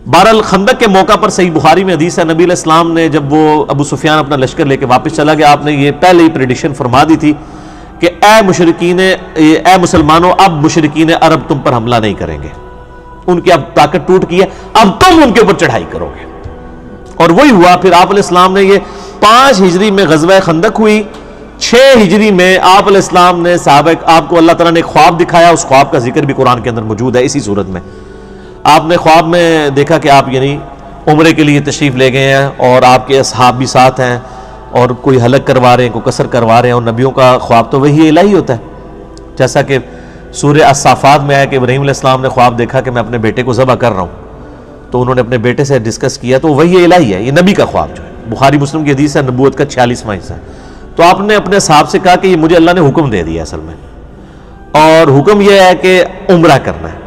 بہرحال خندق کے موقع پر صحیح بخاری میں حدیث ہے، نبی علیہ السلام نے جب وہ ابو سفیان اپنا لشکر لے کے واپس چلا گیا، آپ نے یہ پہلے ہی پریڈکشن فرما دی تھی کہ اے مسلمانوں، اب مشرکین عرب تم پر حملہ نہیں کریں گے، ان کی اب طاقت ٹوٹ گئی ہے، اب تم ان کے اوپر چڑھائی کرو گے۔ اور وہی ہوا۔ پھر آپ علیہ السلام نے یہ 5 ہجری میں غزوہ خندق ہوئی، 6 ہجری میں آپ علیہ السلام نے صحابہ، آپ کو اللہ تعالیٰ نے ایک خواب دکھایا، اس خواب کا ذکر بھی قرآن کے اندر موجود ہے اسی صورت میں۔ آپ نے خواب میں دیکھا کہ آپ یعنی عمرے کے لیے تشریف لے گئے ہیں اور آپ کے اصحاب بھی ساتھ ہیں، اور کوئی حلق کروا رہے ہیں، کوئی قصر کروا رہے ہیں، اور نبیوں کا خواب تو وہی الہی ہوتا ہے، جیسا کہ سورہ الصافات میں آیا کہ ابراہیم علیہ السلام نے خواب دیکھا کہ میں اپنے بیٹے کو ذبح کر رہا ہوں، تو انہوں نے اپنے بیٹے سے ڈسکس کیا، تو وہی الہی ہے، یہ نبی کا خواب جو ہے، بخاری مسلم کی حدیث ہے، نبوت کا 46واں حصہ ہے۔ تو آپ نے اپنے صاحب سے کہا کہ یہ مجھے اللہ نے حکم دے دیا اصل میں، اور حکم یہ ہے کہ عمرہ کرنا ہے۔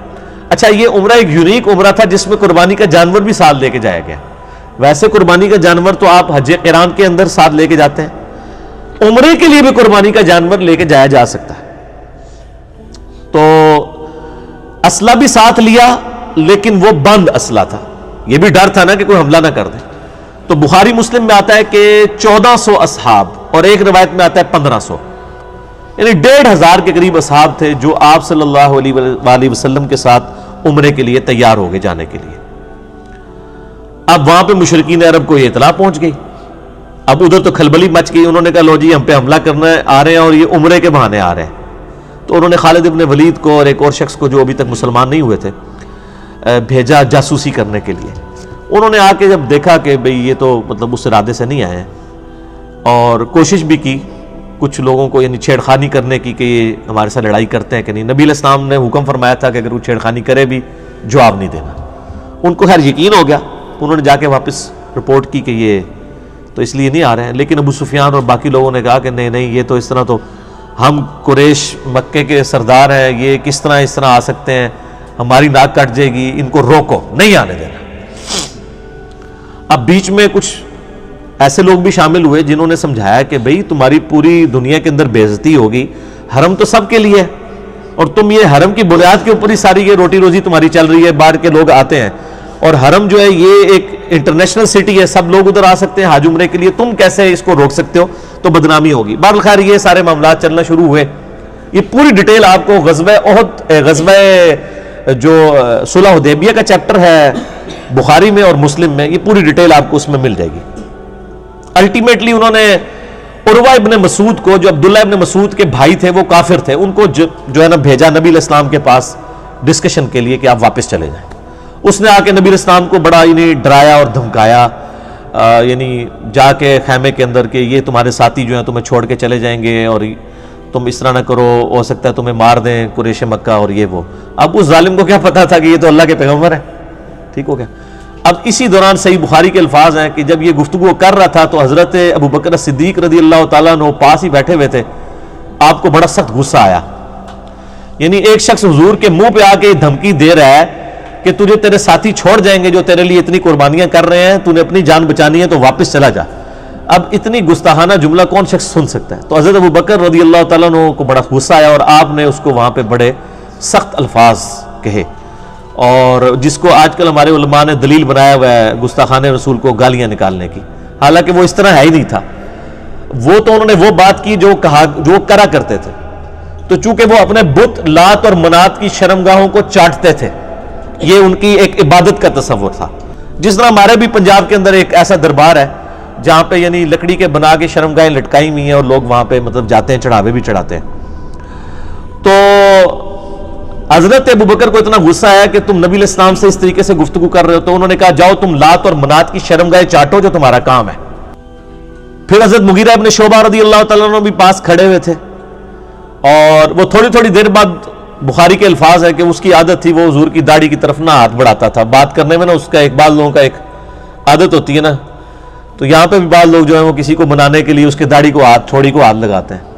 اچھا، یہ عمرہ ایک یونیک عمرہ تھا جس میں قربانی کا جانور بھی ساتھ لے کے جایا گیا۔ ویسے قربانی کا جانور تو آپ حج قران کے اندر ساتھ لے کے جاتے ہیں، عمرے کے لیے بھی قربانی کا جانور لے کے جایا جا سکتا ہے۔ تو اسلحہ بھی ساتھ لیا، لیکن وہ بند اسلحہ تھا، یہ بھی ڈر تھا نا کہ کوئی حملہ نہ کر دے۔ تو بخاری مسلم میں آتا ہے کہ 1400 اصحاب، اور ایک روایت میں آتا ہے 1500، یعنی 1500 کے قریب اصحاب تھے جو آپ صلی اللہ علیہ وآلہ وسلم کے ساتھ عمرے کے لیے تیار ہو گئے جانے کے لیے۔ اب وہاں پہ مشرکین عرب کو یہ اطلاع پہنچ گئی، اب ادھر تو کھلبلی مچ گئی، انہوں نے کہا لو جی ہم پہ حملہ کرنا آ رہے ہیں، اور یہ عمرے کے بہانے آ رہے ہیں۔ تو انہوں نے خالد ابن ولید کو اور ایک اور شخص کو جو ابھی تک مسلمان نہیں ہوئے تھے بھیجا جاسوسی کرنے کے لیے۔ انہوں نے آ کے جب دیکھا کہ بھئی یہ تو مطلب اس ارادے سے نہیں آئے ہیں، اور کوشش بھی کی کچھ لوگوں کو یعنی چھیڑخانی کرنے کی کہ یہ ہمارے ساتھ لڑائی کرتے ہیں کہ نہیں۔ نبی علیہ السلام نے حکم فرمایا تھا کہ اگر وہ چھیڑخانی کرے بھی جواب نہیں دینا۔ ان کو خیر یقین ہو گیا، انہوں نے جا کے واپس رپورٹ کی کہ یہ تو اس لیے نہیں آ رہے ہیں۔ لیکن ابو سفیان اور باقی لوگوں نے کہا کہ نہیں نہیں، یہ تو اس طرح تو ہم قریش مکے کے سردار ہیں، یہ کس طرح آ سکتے ہیں، ہماری ناک کٹ جائے گی، ان کو روکو، نہیں آنے دینا۔ اب بیچ میں کچھ ایسے لوگ بھی شامل ہوئے جنہوں نے سمجھایا کہ بھئی تمہاری پوری دنیا کے اندر بے عزتی ہوگی، حرم تو سب کے لیے ہے، اور تم یہ حرم کی بنیاد کے اوپر ہی ساری یہ روٹی روزی تمہاری چل رہی ہے، باہر کے لوگ آتے ہیں، اور حرم جو ہے یہ ایک انٹرنیشنل سٹی ہے، سب لوگ ادھر آ سکتے ہیں حج عمرے کے لیے، تم کیسے اس کو روک سکتے ہو؟ تو بدنامی ہوگی۔ بہرحال یہ سارے معاملات چلنا شروع ہوئے۔ یہ پوری ڈیٹیل آپ کو غزوہ جو صلح حدیبیہ کا چیپٹر ہے بخاری میں اور مسلم میں، یہ پوری ڈیٹیل آپ کو اس میں مل جائے گی۔ الٹیمیٹلی انہوں نے عروہ ابن مسعود کو، جو عبداللہ ابن مسعود کے بھائی تھے، وہ کافر تھے، ان کو جو ہے نا بھیجا نبی علیہ السلام کے پاس ڈسکشن کے لیے کہ آپ واپس چلے جائیں۔ اس نے آ کے نبی علیہ السلام کو بڑا یعنی ڈرایا اور دھمکایا، یعنی جا کے خیمے کے اندر کہ یہ تمہارے ساتھی جو ہیں تمہیں چھوڑ کے چلے جائیں گے، اور تم اس طرح نہ کرو، ہو سکتا ہے تمہیں مار دیں قریش مکہ، اور یہ وہ۔ اب اس ظالم کو کیا پتا تھا کہ یہ تو اللہ کے پیغمبر ہیں، ٹھیک ہو گیا۔ اب اسی دوران صحیح بخاری کے الفاظ ہیں کہ جب یہ گفتگو کر رہا تھا تو حضرت ابو بکر صدیق رضی اللہ تعالیٰ عنہ پاس ہی بیٹھے ہوئے تھے۔ آپ کو بڑا سخت غصہ آیا، یعنی ایک شخص حضور کے منہ پہ آ کے دھمکی دے رہا ہے کہ تجھے تیرے ساتھی چھوڑ جائیں گے جو تیرے لیے اتنی قربانیاں کر رہے ہیں، تو نے اپنی جان بچانی ہے تو واپس چلا جا۔ اب اتنی گستاخانہ جملہ کون شخص سن سکتا ہے؟ تو حضرت ابو بکر رضی اللہ تعالیٰ عنہ کو بڑا غصہ آیا، اور آپ نے اس کو وہاں پہ بڑے سخت الفاظ کہے، اور جس کو آج کل ہمارے علماء نے دلیل بنایا ہوا ہے گستاخانہ رسول کو گالیاں نکالنے کی، حالانکہ وہ اس طرح ہے ہی نہیں تھا۔ وہ تو انہوں نے وہ بات کی جو کرا کرتے تھے، تو چونکہ وہ اپنے بت لات اور منات کی شرمگاہوں کو چاٹتے تھے، یہ ان کی ایک عبادت کا تصور تھا۔ جس طرح ہمارے بھی پنجاب کے اندر ایک ایسا دربار ہے جہاں پہ یعنی لکڑی کے بنا کے شرمگاہیں لٹکائی ہوئی ہیں، اور لوگ وہاں پہ مطلب جاتے ہیں، چڑھاوے بھی چڑھاتے ہیں۔ تو حضرت ابو بکر کو اتنا غصہ آیا کہ تم نبی علیہ السلام سے اس طریقے سے گفتگو کر رہے ہو، تو انہوں نے کہا جاؤ تم لات اور منات کی شرمگاہیں چاٹو، جو تمہارا کام ہے۔ پھر حضرت مغیرہ ابن شعبہ رضی اللہ تعالیٰ عنہ بھی پاس کھڑے ہوئے تھے، اور وہ تھوڑی تھوڑی دیر بعد، بخاری کے الفاظ ہے کہ اس کی عادت تھی وہ حضور کی داڑھی کی طرف نہ ہاتھ بڑھاتا تھا بات کرنے میں نا، اس کا ایک بعض لوگوں کا ایک عادت ہوتی ہے نا، تو یہاں پہ بھی بعض لوگ جو ہیں وہ کسی کو منانے کے لیے اس کے داڑھی کو ہاتھ، تھوڑی کو ہاتھ لگاتے ہیں۔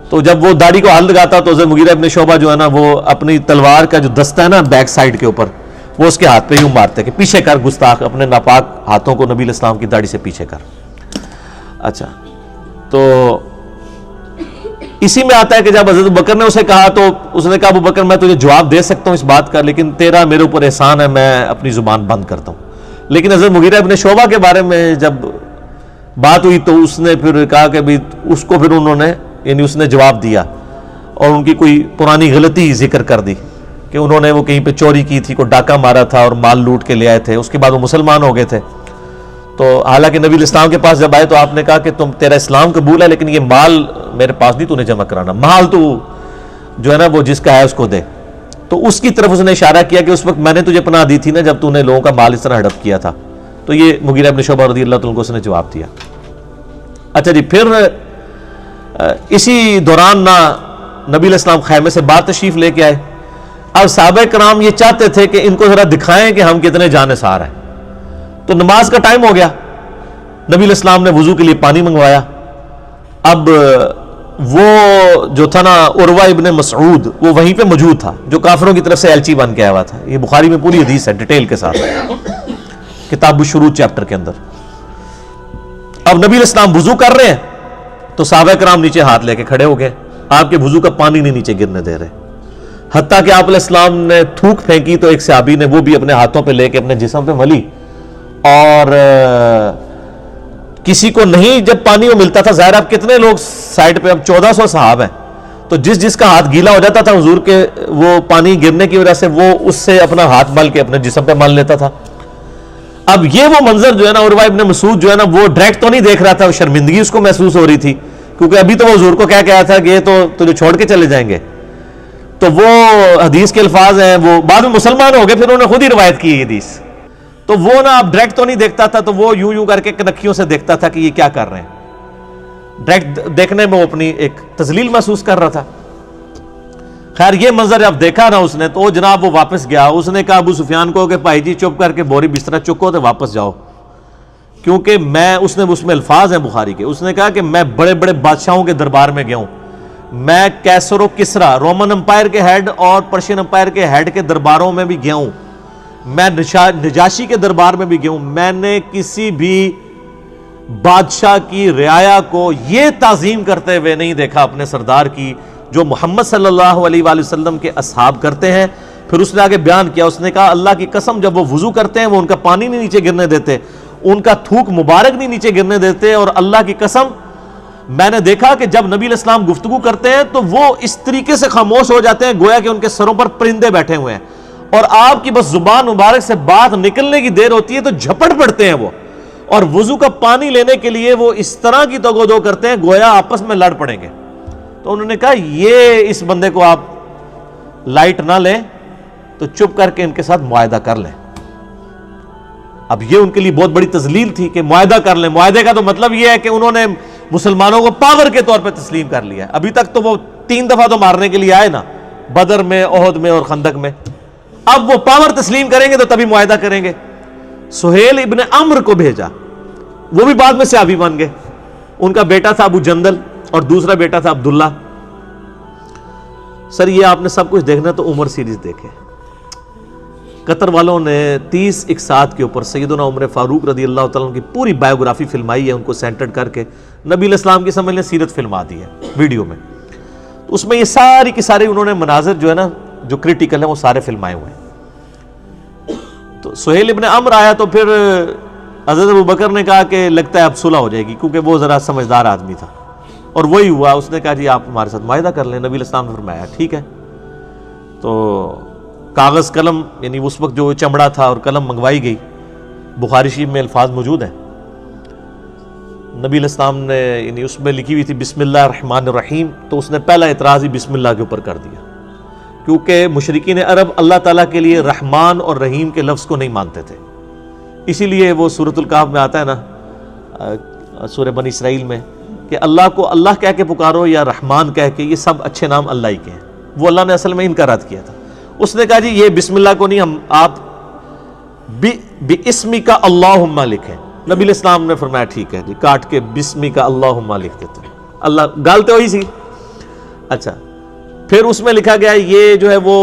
تو جب وہ داڑھی کو ہاتھ لگاتا تو حضرت مغیرہ ابن شعبہ جو ہے نا، وہ اپنی تلوار کا جو دستہ ہے نا بیک سائڈ کے اوپر، وہ اس کے ہاتھ پہ یوں مارتے کہ پیچھے کر گستاخ، اپنے ناپاک ہاتھوں کو نبی علیہ السلام کی داڑھی سے پیچھے کر۔ اچھا، تو اسی میں آتا ہے کہ جب حضرت ابوبکر نے اسے کہا تو اس نے کہا ابوبکر میں تجھے جواب دے سکتا ہوں اس بات کا، لیکن تیرا میرے اوپر احسان ہے، میں اپنی زبان بند کرتا ہوں. لیکن حضرت مغیرہ ابن شعبہ کے بارے میں جب بات ہوئی تو اس نے پھر کہا کہ بھی اس کو پھر انہوں نے یعنی اس نے جواب دیا اور ان کی کوئی پرانی غلطی ذکر کر دی کہ انہوں نے وہ کہیں پہ چوری کی تھی، کوئی ڈاکہ مارا تھا اور مال لوٹ کے لے آئے تھے، اس کے بعد وہ مسلمان ہو گئے تھے. تو حالانکہ نبی الاسلام کے پاس جب آئے تو آپ نے کہا کہ تیرا اسلام قبول ہے لیکن یہ مال میرے پاس نہیں تو نے جمع کرانا، مال تو جو ہے نا وہ جس کا ہے اس کو دے. تو اس کی طرف اس نے اشارہ کیا کہ اس وقت میں نے تجھے پناہ دی تھی نا جب تو نے لوگوں کا مال اس طرح ہڑپ کیا تھا. تو یہ مغیرہ ابن شعبہ رضی اللہ تعالیٰ کو اس نے جواب دیا. اچھا جی، پھر اسی دوران نہ نبی علیہ السلام خیمے سے باہر تشریف لے کے آئے. اب صحابہ کرام یہ چاہتے تھے کہ ان کو ذرا دکھائیں کہ ہم کتنے جانثار ہیں. تو نماز کا ٹائم ہو گیا، نبی علیہ السلام نے وضو کے لیے پانی منگوایا. اب وہ جو تھا نا عروہ ابن مسعود وہ وہیں پہ موجود تھا جو کافروں کی طرف سے ایلچی بن کے آیا ہوا تھا. یہ بخاری میں پوری حدیث ہے ڈیٹیل کے ساتھ، کتاب الشروط چیپٹر کے اندر. اب نبی علیہ السلام وضو کر رہے ہیں تو صحابہ کرام نیچے ہاتھ لے کے کھڑے ہو گئے، آپ کے وضو کا پانی نہیں نیچے گرنے دے رہے. حتیٰ کہ آپ علیہ السلام نے تھوک پھینکی تو ایک صحابی نے وہ بھی اپنے ہاتھوں پہ لے کے اپنے جسم پہ ملی، اور کسی کو نہیں جب پانی وہ ملتا تھا، ظاہر اب کتنے لوگ سائڈ پہ، اب 1400 صحاب ہیں، تو جس کا ہاتھ گیلا ہو جاتا تھا حضور کے وہ پانی گرنے کی وجہ سے وہ اس سے اپنا ہاتھ مل کے اپنے جسم پہ مل لیتا تھا. اب یہ وہ منظر جو ہے نا عروہ ابن مسعود جو ہے نا وہ ڈائریکٹ تو نہیں دیکھ رہا تھا، وہ شرمندگی اس کو محسوس ہو رہی تھی کیونکہ ابھی تو وہ حضور کو کہہ کے آیا تھا کہ یہ تو تجھے چھوڑ کے چلے جائیں گے. تو وہ حدیث کے الفاظ ہیں، وہ بعد میں مسلمان ہو گئے پھر انہوں نے خود ہی روایت کی یہ حدیث. تو وہ نا اب ڈائریکٹ تو نہیں دیکھتا تھا، تو وہ یوں کر کے کنکھیوں سے دیکھتا تھا کہ یہ کیا کر رہے ہیں. ڈائریکٹ دیکھنے میں وہ اپنی ایک تذلیل محسوس کر رہا تھا. خیر یہ منظر جب دیکھا نا اس نے تو جناب وہ واپس گیا. اس نے کہا ابو سفیان کو کہ بھائی جی چپ کر کے بوری بستر چکو تو واپس جاؤ، کیونکہ اس میں الفاظ ہیں بخاری کے. اس نے کہا کہ میں بڑے بڑے بادشاہوں کے دربار میں گیا ہوں، میں کیسر و کسرا رومن امپائر کے ہیڈ اور پرشین امپائر کے ہیڈ کے درباروں میں بھی گیا ہوں، میں نجاشی کے دربار میں بھی گیا ہوں. میں نے کسی بھی بادشاہ کی رعایا کو یہ تعظیم کرتے ہوئے نہیں دیکھا اپنے سردار کی جو محمد صلی اللہ علیہ وآلہ وسلم کے اصحاب کرتے ہیں. پھر اس نے آگے بیان کیا، اس نے کہا اللہ کی قسم جب وہ وضو کرتے ہیں وہ ان کا پانی نہیں نیچے گرنے دیتے، ان کا تھوک مبارک نہیں نیچے گرنے دیتے، اور اللہ کی قسم میں نے دیکھا کہ جب نبی علیہ السلام گفتگو کرتے ہیں تو وہ اس طریقے سے خاموش ہو جاتے ہیں گویا کہ ان کے سروں پر پرندے بیٹھے ہوئے ہیں، اور آپ کی بس زبان مبارک سے بات نکلنے کی دیر ہوتی ہے تو جھپٹ پڑتے ہیں وہ، اور وضو کا پانی لینے کے لیے وہ اس طرح کی توگو دو کرتے ہیں گویا آپس میں لڑ پڑیں گے. تو انہوں نے کہا یہ اس بندے کو آپ لائٹ نہ لیں تو چپ کر کے ان کے ساتھ معاہدہ کر لیں. اب یہ ان کے لیے بہت بڑی تذلیل تھی کہ معاہدہ کر لیں. معاہدے کا تو مطلب یہ ہے کہ انہوں نے مسلمانوں کو پاور کے طور پہ تسلیم کر لیا. ابھی تک تو وہ 3 دفعہ تو مارنے کے لیے آئے نا، بدر میں، احد میں اور خندق میں. اب وہ پاور تسلیم کریں گے تو تبھی معاہدہ کریں گے. سہیل ابن عمرو کو بھیجا، وہ بھی بعد میں صحابی بن گئے. ان کا بیٹا تھا ابو جندل اور دوسرا بیٹا تھا عبداللہ. سر یہ آپ نے سب کچھ دیکھنا تو عمر سیریز دیکھے. قطر والوں نے 30 اقساط کے اوپر سیدنا عمر فاروق رضی اللہ تعالیٰ کی پوری بایوگرافی فلمائی ہے، ان کو سینٹرڈ کر کے نبی علیہ السلام کی سمجھ لیں سیرت فلما دی ہے ویڈیو میں. تو اس میں یہ ساری کی ساری انہوں نے مناظر جو ہے نا جو کریٹیکل ہیں وہ سارے فلمائے ہوئے ہیں. تو سہیل ابن عمرو آیا تو پھر حضرت ابوبکر نے کہا کہ لگتا ہے اب صلح ہو جائے گی، کیونکہ وہ ذرا سمجھدار آدمی تھا، اور وہی ہوا. اس نے کہا جی آپ ہمارے ساتھ معاہدہ کر لیں. نبی علیہ السلام نے فرمایا ٹھیک ہے. تو کاغذ قلم یعنی اس وقت جو چمڑا تھا اور قلم منگوائی گئی. بخاری شریف میں الفاظ موجود ہیں. نبی علیہ السلام نے یعنی اس میں لکھی ہوئی تھی بسم اللہ الرحمن الرحیم، تو اس نے پہلا اعتراض ہی بسم اللہ کے اوپر کر دیا، کیونکہ مشرکین عرب اللہ تعالیٰ کے لیے رحمان اور رحیم کے لفظ کو نہیں مانتے تھے. اسی لیے وہ سورۃ الکہف میں آتا ہے نا سورہ بنی اسرائیل میں کہ اللہ کو اللہ کہہ کے پکارو یا رحمان کہہ کے، یہ سب اچھے نام اللہ ہی کے ہیں. وہ اللہ نے اصل میں ان کا رد کیا تھا. اس نے کہا جی یہ بسم اللہ کو نہیں، ہم آپ بِاسْمِكَ اللہم لکھیں. نبی علیہ السلام نے فرمایا ٹھیک ہے جی، کاٹ کے بِاسْمِكَ اللہم لکھ دیتے ہیں. اللہ گالتے ہوئی سی. اچھا پھر اس میں لکھا گیا یہ جو ہے وہ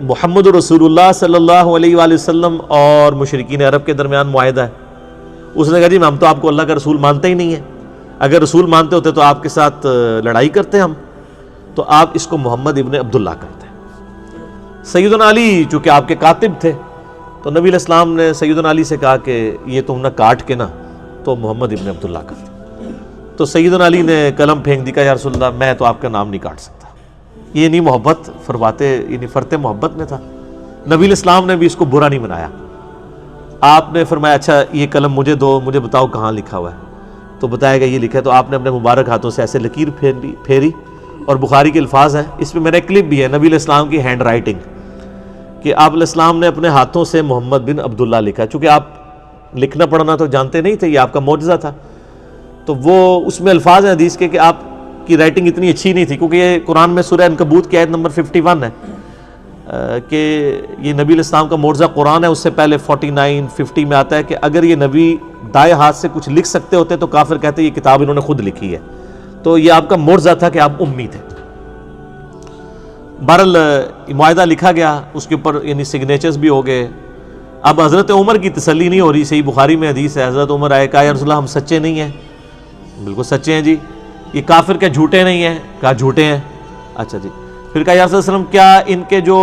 محمد رسول اللہ صلی اللہ علیہ وآلہ وسلم اور مشرکین عرب کے درمیان معاہدہ ہے. اس نے کہا جی ہم تو آپ کو اللہ کا رسول مانتے ہی نہیں ہیں، اگر رسول مانتے ہوتے تو آپ کے ساتھ لڑائی کرتے ہم. تو آپ اس کو محمد ابن عبداللہ کرتے ہیں۔ سیدنا علی چونکہ آپ کے کاتب تھے تو نبی علیہ السلام نے سیدنا علی سے کہا کہ یہ تم نہ کاٹ کے نا تو محمد ابن عبداللہ کرتے۔ تو سیدنا علی نے قلم پھینک دی، کہا یا رسول اللہ میں تو آپ کا نام نہیں کاٹ سکتا۔ یہ نہیں محبت فرماتے، یعنی فرتے محبت میں تھا۔ نبی علیہ السلام نے بھی اس کو برا نہیں منایا۔ آپ نے فرمایا اچھا یہ قلم مجھے دو، مجھے بتاؤ کہاں لکھا ہوا ہے، تو بتایا گیا یہ لکھا ہے۔ تو آپ نے اپنے مبارک ہاتھوں سے ایسے لکیر پھیری، اور بخاری کے الفاظ ہیں، اس میں میرا کلپ بھی ہے نبی علیہ السلام کی ہینڈ رائٹنگ، کہ آپ علیہ السلام نے اپنے ہاتھوں سے محمد بن عبداللہ لکھا۔ چونکہ آپ لکھنا پڑھنا تو جانتے نہیں تھے، یہ آپ کا معجزہ تھا، تو وہ اس میں الفاظ ہیں حدیث کے کہ آپ کی رائٹنگ اتنی اچھی نہیں تھی، کیونکہ یہ قرآن میں سورہ عنکبوت کی آیت نمبر 51 ہے کہ یہ نبی علیہ السلام کا معجزہ قرآن ہے۔ اس سے پہلے 49 50 میں آتا ہے کہ اگر یہ نبی دائیں ہاتھ سے کچھ لکھ سکتے ہوتے تو کافر کہتے یہ کتاب انہوں نے خود لکھی ہے۔ تو یہ آپ کا معجزہ تھا کہ آپ امی تھے۔ بہرحال معاہدہ لکھا گیا، اس کے اوپر یعنی سگنیچرز بھی ہو گئے۔ اب حضرت عمر کی تسلی نہیں ہو رہی، صحیح بخاری میں حدیث ہے، حضرت عمر آئے، کہا یا رسول اللہ ہم سچے نہیں ہیں؟ بالکل سچے ہیں جی۔ یہ کافر کیا جھوٹے نہیں ہیں؟ کہا جھوٹے ہیں۔ اچھا جی، پھر کہا یا رسول اللہ علیہ وسلم کیا ان کے جو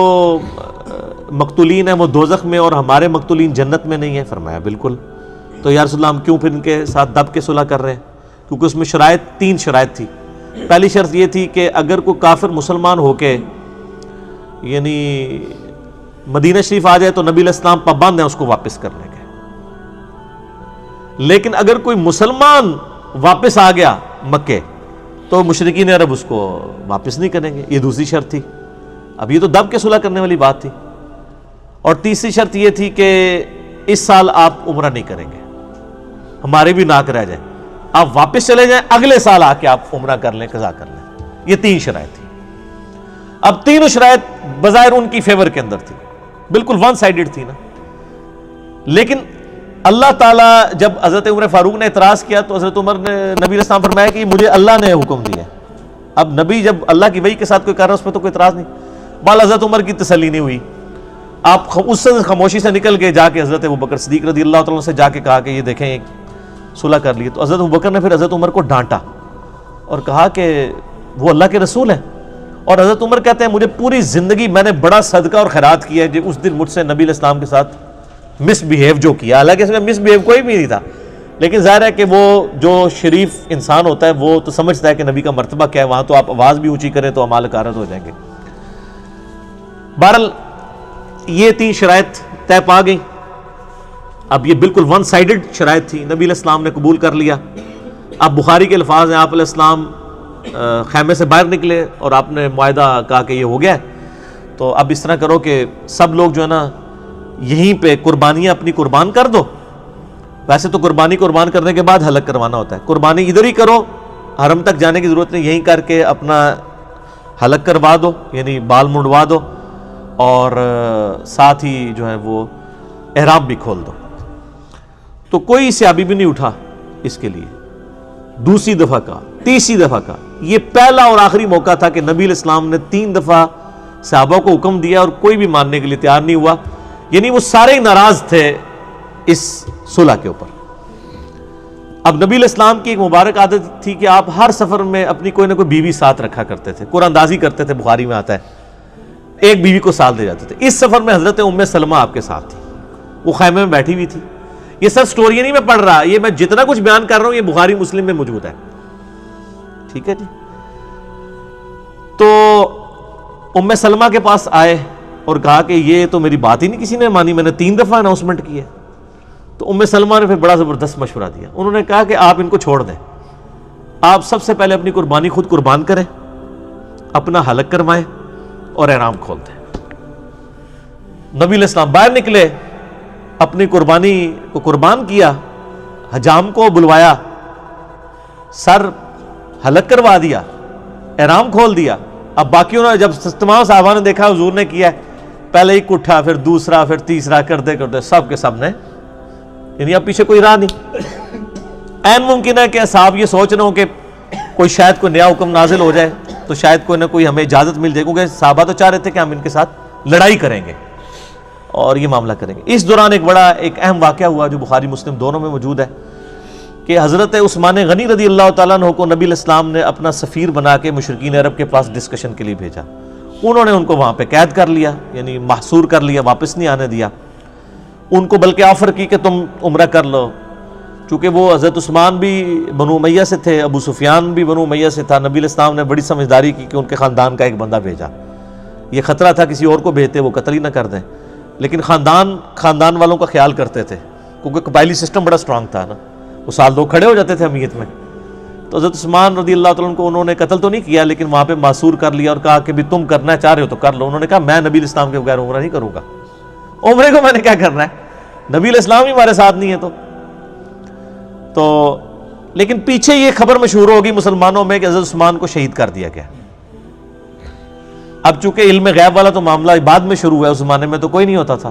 مقتولین ہیں وہ دوزخ میں اور ہمارے مقتولین جنت میں نہیں ہیں؟ فرمایا بالکل۔ تو یا رسول اللہ ہم کیوں پھر ان کے ساتھ دب کے صلح کر رہے ہیں؟ کیونکہ اس میں شرائط 3 شرائط تھی۔ پہلی شرط یہ تھی کہ اگر کوئی کافر مسلمان ہو کے یعنی مدینہ شریف آ جائے تو نبی علیہ السلام پابند ہیں اس کو واپس کرنے کے، لیکن اگر کوئی مسلمان واپس آ گیا مکے تو مشرکین عرب اس کو واپس نہیں کریں گے، یہ دوسری شرط تھی۔ اب یہ تو دب کے صلح کرنے والی بات تھی۔ اور تیسری شرط یہ تھی کہ اس سال آپ عمرہ نہیں کریں گے، ہمارے بھی ناک رہ جائے، آپ واپس چلے جائیں، اگلے سال آ کے آپ عمرہ کر لیں، قضا کر لیں۔ یہ 3 شرائط تھی۔ اب تینوں شرائط بظاہر ان کی فیور کے اندر تھی، بالکل ون سائیڈڈ تھی نا، لیکن اللہ تعالیٰ جب حضرت عمر فاروق نے اعتراض کیا تو حضرت عمر نے نبی علیہ السلام فرمایا کہ مجھے اللہ نے حکم دیا ہے۔ اب نبی جب اللہ کی وحی کے ساتھ کوئی کر رہا ہے اس میں تو کوئی اعتراض نہیں۔ بال حضرت عمر کی تسلی نہیں ہوئی، آپ اس سے خاموشی سے نکل کے جا کے حضرت ابوبکر صدیق رضی اللہ تعالیٰ سے جا کے کہا کہ یہ دیکھیں ایک صلح کر لی۔ تو حضرت ابوبکر نے پھر حضرت عمر کو ڈانٹا اور کہا کہ وہ اللہ کے رسول ہیں، اور حضرت عمر کہتے ہیں مجھے پوری زندگی میں نے بڑا صدقہ اور خیرات کیا ہے، جو اس دن مجھ سے نبی علیہ السلام کے ساتھ مس بیہیو جو کیا، حالانکہ اس میں مس بیہیو کوئی بھی نہیں تھا، لیکن ظاہر ہے کہ وہ جو شریف انسان ہوتا ہے وہ تو سمجھتا ہے کہ نبی کا مرتبہ کیا ہے، وہاں تو آپ آواز بھی اونچی کریں تو اعمال غارت ہو جائیں گے۔ بہرحال یہ 3 شرائط طے پا گئی۔ اب یہ بالکل ون سائیڈڈ شرائط تھی، نبی علیہ السلام نے قبول کر لیا۔ اب بخاری کے الفاظ ہیں، آپ علیہ السلام خیمے سے باہر نکلے اور آپ نے معاہدہ کہا کہ یہ ہو گیا ہے، تو اب اس طرح کرو کہ سب لوگ جو ہے نا یہیں پہ قربانیاں اپنی قربان کر دو۔ ویسے تو قربانی قربان کرنے کے بعد حلق کروانا ہوتا ہے، قربانی ادھر ہی کرو، حرم تک جانے کی ضرورت نہیں، یہیں کر کے اپنا حلق کروا دو، یعنی بال منڈوا دو، اور ساتھ ہی جو ہے وہ احرام بھی کھول دو۔ تو کوئی صحابی بھی نہیں اٹھا اس کے لیے۔ دوسری دفعہ کا، تیسری دفعہ کا، یہ پہلا اور آخری موقع تھا کہ نبی علیہ السلام نے 3 دفعہ صحابہ کو حکم دیا اور کوئی بھی ماننے کے لیے تیار نہیں ہوا، یعنی وہ سارے ہی ناراض تھے اس صلح کے اوپر۔ اب نبی علیہ السلام کی ایک مبارک عادت تھی کہ آپ ہر سفر میں اپنی کوئی نہ کوئی بیوی ساتھ رکھا کرتے تھے، قرآن اندازی کرتے تھے، بخاری میں آتا ہے ایک بیوی کو ساتھ دے جاتے تھے۔ اس سفر میں حضرت ام سلمہ آپ کے ساتھ تھی، وہ خیمے میں بیٹھی ہوئی تھی۔ یہ سب سٹوری نہیں میں پڑھ رہا، یہ میں جتنا کچھ بیان کر رہا ہوں یہ بخاری مسلم میں موجود ہے، ٹھیک ہے جی۔ تو ام سلمہ کے پاس آئے اور کہا کہ یہ تو میری بات ہی نہیں کسی نے مانی، میں نے 3 دفعہ اناؤنسمنٹ کی ہے۔ تو ام سلمہ نے پھر بڑا زبردست مشورہ دیا، انہوں نے کہا کہ آپ ان کو چھوڑ دیں، آپ سب سے پہلے اپنی قربانی خود قربان کریں، اپنا حلق کروائیں اور احرام کھول دیں۔ نبی علیہ السلام باہر نکلے، اپنی قربانی کو قربان کیا، حجام کو بلوایا، سر حلق کروا دیا، احرام کھول دیا۔ اب باقیوں نے جب تمام صحابہ نے دیکھا حضور نے کیا، پہلے ایک اٹھا، پھر دوسرا، پھر تیسرا، کرتے کرتے سب کے سب نے، یعنی اب پیچھے کوئی راہ نہیں۔ عین ممکن ہے کہ صاحب یہ سوچ رہے ہوں کہ کوئی شاید کوئی نیا حکم نازل ہو جائے تو شاید کوئی نہ کوئی ہمیں اجازت مل جائے، کیونکہ صحابہ تو چاہ رہے تھے کہ ہم ان کے ساتھ لڑائی کریں گے اور یہ معاملہ کریں گے۔ اس دوران ایک اہم واقعہ ہوا جو بخاری مسلم دونوں میں موجود ہے کہ حضرت عثمان غنی رضی اللہ تعالیٰ عنہ کو نبی الاسلام نے اپنا سفیر بنا کے مشرکین عرب کے پاس ڈسکشن کے لیے بھیجا. انہوں نے ان کو وہاں پہ قید کر لیا، یعنی محصور کر لیا، واپس نہیں آنے دیا. ان کو بلکہ آفر کی کہ تم عمرہ کر لو، چونکہ وہ حضرت عثمان بھی بنو امیہ سے تھے، ابو سفیان بھی بنو امیہ سے تھا. نبی الاسلام نے بڑی سمجھداری کی کہ ان کے خاندان کا ایک بندہ بھیجا. یہ خطرہ تھا کسی اور کو بھیجتے وہ قتل ہی نہ کر دیں، لیکن خاندان والوں کا خیال کرتے تھے کیونکہ قبائلی سسٹم بڑا سٹرانگ تھا نا، وہ سال 2 کھڑے ہو جاتے تھے امیت میں. تو حضرت عثمان رضی اللہ تعالیٰ عنہ کو انہوں نے قتل تو نہیں کیا، لیکن وہاں پہ معصور کر لیا اور کہا کہ بھی تم کرنا چاہ رہے ہو تو کر لو. انہوں نے کہا میں نبی الاسلام کے بغیر عمرہ نہیں کروں گا، عمرے کو میں نے کیا کرنا ہے، نبی الاسلام ہی ہمارے ساتھ نہیں ہے. تو لیکن پیچھے یہ خبر مشہور ہوگی مسلمانوں میں کہ حضرت عثمان کو شہید کر دیا گیا. اب چونکہ علم غیب والا تو معاملہ بعد میں شروع ہوا ہے، اس زمانے میں تو کوئی نہیں ہوتا تھا.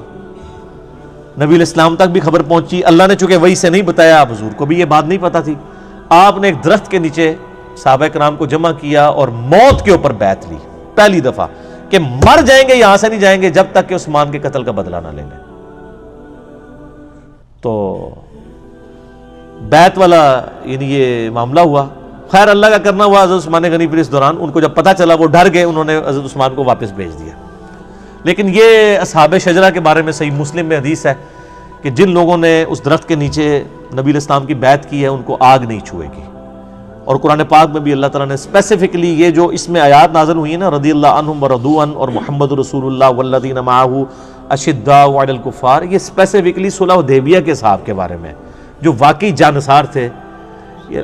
نبی الاسلام تک بھی خبر پہنچی، اللہ نے چونکہ وحی سے نہیں بتایا، آپ حضور کو بھی یہ بات نہیں پتا تھی. آپ نے ایک درخت کے نیچے صحابہ کرام کو جمع کیا اور موت کے اوپر بیعت لی پہلی دفعہ کہ مر جائیں گے یہاں سے نہیں جائیں گے جب تک کہ عثمان کے قتل کا بدلہ نہ لے لیں. تو بیعت والا یعنی یہ معاملہ ہوا. خیر اللہ کا کرنا ہوا. حضرت عثمان غنی پھر اس دوران ان کو جب پتہ چلا وہ ڈر گئے، انہوں نے حضرت عثمان کو واپس بھیج دیا. لیکن یہ اصحاب شجرہ کے بارے میں صحیح مسلم میں حدیث ہے کہ جن لوگوں نے اس درخت کے نیچے نبی الاسلام کی بیعت کی ہے ان کو آگ نہیں چھوئے گی. اور قرآن پاک میں بھی اللہ تعالیٰ نے اسپیسیفکلی یہ جو اس میں آیات نازل ہوئی ہیں نا، رضی اللہ عنہم ورضوا عنہ اور محمد رسول اللہ والذین معہ اشداء علی الکفار، یہ اسپیسیفکلی صلح حدیبیہ کے صحاب کے بارے میں جو واقعی جانثار تھے.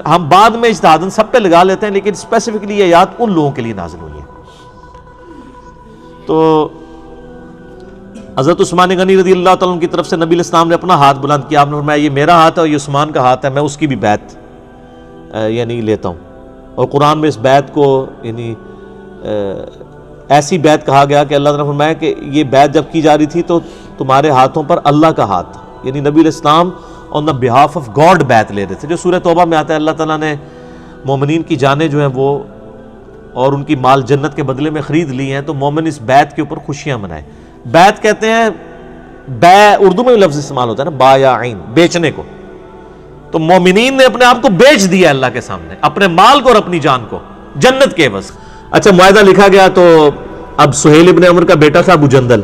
ہم بعد میں اجتہاداً سب پہ لگا لیتے ہیں، لیکن اسپیسیفکلی یہ آیات ان لوگوں کے لیے نازل ہوئی ہیں. تو حضرت عثمان غنی رضی اللہ تعالیٰ عنہ کی طرف سے نبی الاسلام نے اپنا ہاتھ بلند کیا. آپ نے فرمایا یہ میرا ہاتھ ہے اور یہ عثمان کا ہاتھ ہے، میں اس کی بھی بیعت یعنی لیتا ہوں. اور قرآن میں اس بیعت کو یعنی ایسی بیعت کہا گیا کہ اللہ تعالیٰ نے فرمایا کہ یہ بیعت جب کی جا رہی تھی تو تمہارے ہاتھوں پر اللہ کا ہاتھ، یعنی نبی الاسلام آن دا بہاف آف گاڈ بیعت لے رہے تھے. جو سورہ توبہ میں آتا ہے اللہ تعالیٰ نے مومنین کی جانیں جو ہیں وہ اور ان کی مال جنت کے بدلے میں خرید لی ہیں، تو مومن اس بیعت کے اوپر خوشیاں منائیں. بیعت کہتے ہیں، بے اردو میں لفظ استعمال ہوتا ہے نا، با یا عین، بیچنے کو. تو مومنین نے اپنے آپ کو بیچ دیا اللہ کے سامنے، اپنے مال کو اور اپنی جان کو جنت کے عوض. اچھا معاہدہ لکھا گیا تو اب سہیل ابن عمر کا بیٹا تھا ابو جندل،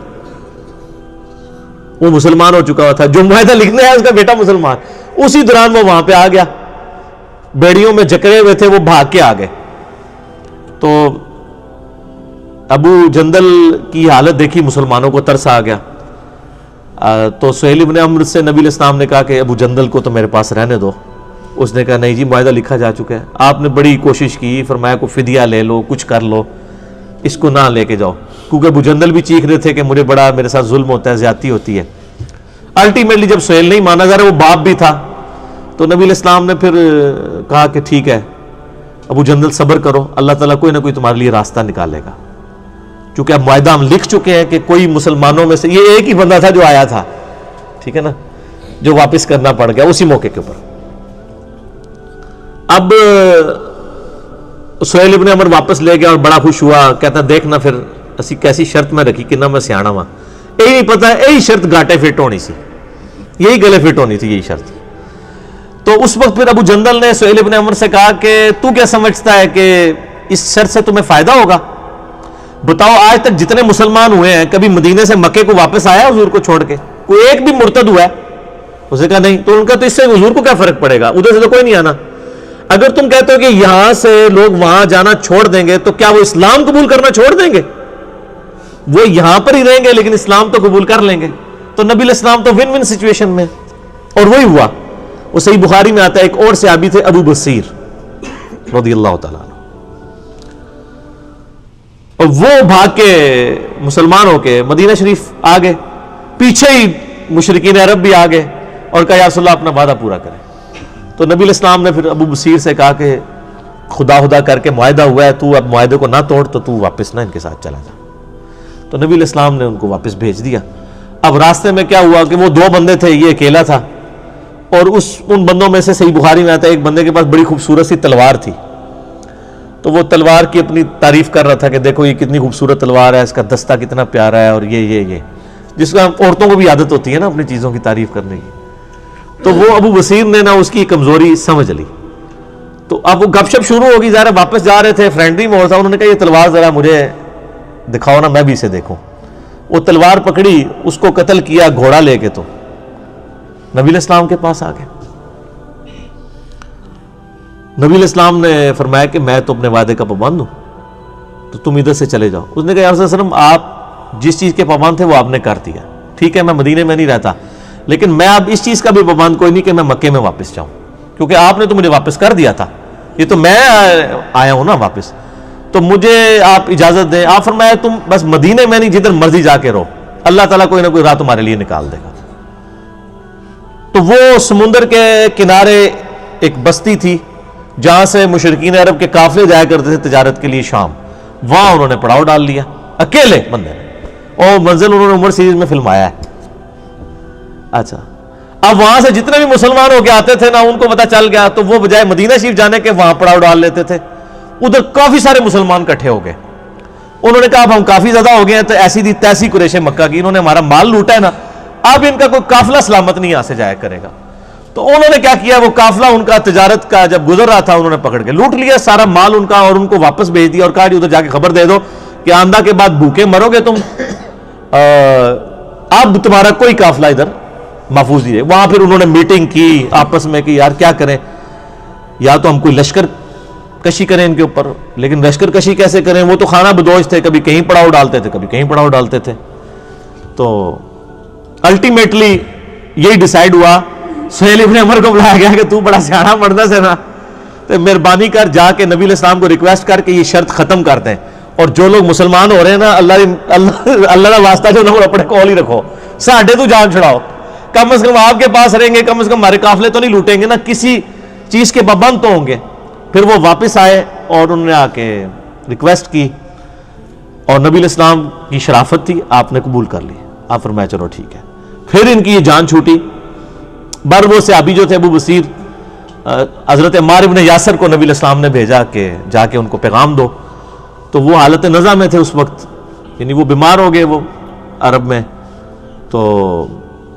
وہ مسلمان ہو چکا ہوا تھا. جو معاہدہ لکھنے ہے اس کا بیٹا مسلمان، اسی دوران وہ وہاں پہ آ گیا، بیڑیوں میں جکڑے ہوئے تھے، وہ بھاگ کے آ گئے. تو ابو جندل کی حالت دیکھی مسلمانوں کو ترس آ گیا. تو سہیل ابن عمر سے نبی الاسلام نے کہا کہ ابو جندل کو تو میرے پاس رہنے دو. اس نے کہا نہیں جی معاہدہ لکھا جا چکا ہے. آپ نے بڑی کوشش کی، فرمایا کو فدیہ لے لو، کچھ کر لو، اس کو نہ لے کے جاؤ. کیونکہ ابو جندل بھی چیخ رہے تھے کہ مجھے بڑا میرے ساتھ ظلم ہوتا ہے، زیادتی ہوتی ہے. الٹیمیٹلی جب سہیل نہیں مانا جا رہا، وہ باپ بھی تھا، تو نبی الاسلام نے پھر کہا کہ ٹھیک ہے ابو جندل صبر کرو، اللہ تعالیٰ کوئی نہ کوئی تمہارے لیے راستہ نکالے گا. چونکہ اب معاہدہ ہم لکھ چکے ہیں کہ کوئی مسلمانوں میں سے یہ ایک ہی بندہ تھا جو آیا تھا، ٹھیک ہے نا، جو واپس کرنا پڑ گیا اسی موقع کے اوپر. اب سہیل ابن عمر واپس لے گیا اور بڑا خوش ہوا، کہتا دیکھنا پھر اسی کیسی شرط میں رکھی کہ نہ میں سیانا ہوا، یہی نہیں پتا یہی شرط گاٹے فٹ ہونی سی، یہی گلے فٹ ہونی تھی یہی شرط. تو اس وقت پھر ابو جندل نے سہیل ابن عمر سے کہا کہ تو کیا سمجھتا ہے کہ اس شرط سے تمہیں فائدہ ہوگا؟ بتاؤ آج تک جتنے مسلمان ہوئے ہیں کبھی مدینے سے مکے کو واپس آیا حضور کو چھوڑ کے؟ کوئی ایک بھی مرتد ہوا ہے؟ اس نے کہا نہیں. تو ان کا تو اس سے حضور کو کیا فرق پڑے گا، ادھر سے تو کوئی نہیں آنا. اگر تم کہتے ہو کہ یہاں سے لوگ وہاں جانا چھوڑ دیں گے تو کیا وہ اسلام قبول کرنا چھوڑ دیں گے؟ وہ یہاں پر ہی رہیں گے لیکن اسلام تو قبول کر لیں گے. تو نبی الاسلام تو ون ون سچویشن میں، اور وہی ہوا. وہ صحیح بخاری میں آتا ہے، ایک اور صحابی تھے ابو بصیر رضی اللہ تعالیٰ عنہ، اور وہ بھاگ کے مسلمان ہو کے مدینہ شریف آ گئے. پیچھے ہی مشرکین عرب بھی آ گئے اور کہا یا رسول اللہ اپنا وعدہ پورا کریں. تو نبی الاسلام نے پھر ابو بصیر سے کہا کہ خدا کر کے معاہدہ ہوا ہے، تو اب معاہدے کو نہ توڑ، تو واپس نہ ان کے ساتھ چلا جا. تو نبی الاسلام نے ان کو واپس بھیج دیا. اب راستے میں کیا ہوا کہ وہ 2 بندے تھے، یہ اکیلا تھا، اور ان بندوں میں سے صحیح بخاری میں آتا ہے ایک بندے کے پاس بڑی خوبصورت سی تلوار تھی. تو وہ تلوار کی اپنی تعریف کر رہا تھا کہ دیکھو یہ کتنی خوبصورت تلوار ہے، اس کا دستہ کتنا پیارا ہے، اور یہ جس کا عورتوں کو بھی عادت ہوتی ہے نا اپنی چیزوں کی تعریف کرنے کی. تو وہ ابو بصیر نے نا اس کی کمزوری سمجھ لی. تو اب وہ گپ شپ شروع ہوگی, ذرا واپس جا رہے تھے, فرینڈلی ماحول تھا. انہوں نے کہا یہ تلوار ذرا مجھے دکھاؤ نا, میں بھی اسے دیکھوں. وہ تلوار پکڑی, اس کو قتل کیا گھوڑا لے کے, تو نبی علیہ السلام کے پاس آ گئے. نبی علیہ السلام نے فرمایا کہ میں تو اپنے وعدے کا پابند ہوں, تو تم ادھر سے چلے جاؤ. اس نے کہا یا رسول اللہ علیہ وسلم, آپ جس چیز کے پابند تھے وہ آپ نے کر دیا, ٹھیک ہے میں مدینے میں نہیں رہتا, لیکن میں اب اس چیز کا بھی پابند کوئی نہیں کہ میں مکے میں واپس جاؤں, کیونکہ آپ نے تو مجھے واپس کر دیا تھا, یہ تو میں آیا ہوں نا واپس, تو مجھے آپ اجازت دیں. آپ فرمایا تم بس مدینے میں نہیں, جدھر مرضی جا کے رہو, اللہ تعالیٰ کوئی نہ کوئی راہ تمہارے لیے نکال دے گا. تو وہ سمندر کے کنارے ایک بستی تھی جہاں سے مشرکین عرب کے قافلے جایا کرتے تھے تجارت کے لیے شام, وہاں انہوں نے پڑاؤ ڈال لیا اکیلے بندے نے, اور منزل انہوں نے عمر سیریز میں فلمایا ہے. اچھا, اب وہاں سے جتنے بھی مسلمان ہو کے آتے تھے نا, ان کو پتا چل گیا, تو وہ بجائے مدینہ شریف جانے کے وہاں پڑاؤ ڈال لیتے تھے. ادھر کافی سارے مسلمان اکٹھے ہو گئے. انہوں نے کہا اب ہم کافی زیادہ ہو گئے ہیں, تو ایسی دی تیسی قریش مکہ کی, انہوں نے ہمارا مال لوٹا ہے نا, اب ان کا کوئی قافلہ سلامت نہیں یہاں سے جایا کرے گا. تو انہوں نے کیا کیا, وہ قافلہ ان کا تجارت کا جب گزر رہا تھا, انہوں نے پکڑ کے لوٹ لیا سارا مال ان کا, اور ان کو واپس بھیج دیا, اور کہا ادھر جا کے خبر دے دو کہ آندہ کے بعد بھوکے مرو گے تم, اب تمہارا کوئی قافلہ ادھر محفوظ نہیں ہے. وہاں پھر انہوں نے میٹنگ کی آپس میں کہ یار کیا کریں, یا تو ہم کوئی لشکر کشی کریں ان کے اوپر, لیکن لشکر کشی کیسے کریں, وہ تو خانہ بدوش تھے, کبھی کہیں پڑاؤ ڈالتے تھے, کبھی کہیں پڑاؤ ڈالتے تھے. تو الٹیمیٹلی یہی ڈیسائیڈ ہوا, سہیل ابن عمر کو بلایا گیا کہ تو بڑا سیاح مرد ہے نا, تو مہربانی کر جا کے نبی علیہ السلام کو ریکویسٹ کر کے یہ شرط ختم کر دیں, اور جو لوگ مسلمان ہو رہے ہیں نا, اللہ کا واسطہ جو نہ اپنے کول ہی رکھو, ساڈے تو جان چھڑاؤ, کم از کم آپ کے پاس رہیں گے, کم از کم ہمارے قافلے تو نہیں لوٹیں گے نا, کسی چیز کے پابند تو ہوں گے. پھر وہ واپس آئے اور انہوں نے آ کے ریکویسٹ کی, اور نبی علیہ السلام کی شرافت تھی, آپ نے قبول کر لی. آپ فرمایا چلو ٹھیک ہے. پھر ان کی یہ جان چھوٹی. بر وہ صحابی جو تھے ابو بصیر, حضرت عمار ابن یاسر کو نبی علیہ السلام نے بھیجا کہ جا کے ان کو پیغام دو. تو وہ حالت نزع میں تھے اس وقت, یعنی وہ بیمار ہو گئے وہ عرب میں. تو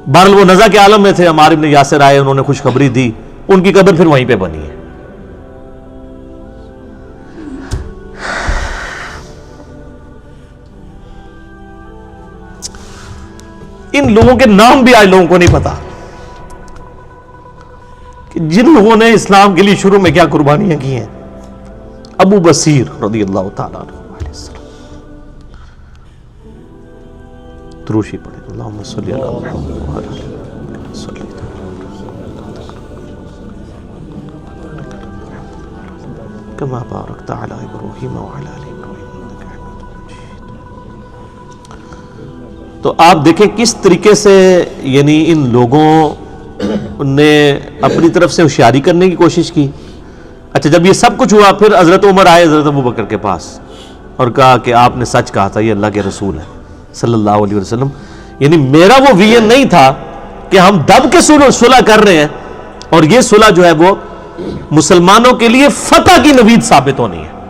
بہرحال وہ نزع کے عالم میں تھے. عمار ابن یاسر آئے, انہوں نے خوشخبری دی, ان کی قبر پھر وہیں پہ بنی ہے. ان لوگوں کے نام بھی آج لوگوں کو نہیں پتا کہ جن لوگوں نے اسلام کے لیے شروع میں کیا قربانیاں کی ہیں. ابو بصیر رضی اللہ تعالیٰ عنہ علیہ السلام. دروشی پڑھیں, اللہم صلی علی محمد وعلی آل محمد صلی کما بارکت علی ابراہیم وعلی آل ابراہیم انک حمید مجید. تو آپ دیکھیں کس طریقے سے یعنی ان لوگوں نے اپنی طرف سے ہوشیاری کرنے کی کوشش کی. اچھا, جب یہ سب کچھ ہوا, پھر حضرت عمر آئے حضرت ابو بکر کے پاس اور کہا کہ آپ نے سچ کہا تھا, یہ اللہ کے رسول ہے صلی اللہ علیہ وسلم. یعنی میرا وہ ویژن نہیں تھا کہ ہم دب کے صلح کر رہے ہیں, اور یہ صلح جو ہے وہ مسلمانوں کے لیے فتح کی نوید ثابت ہونی ہے.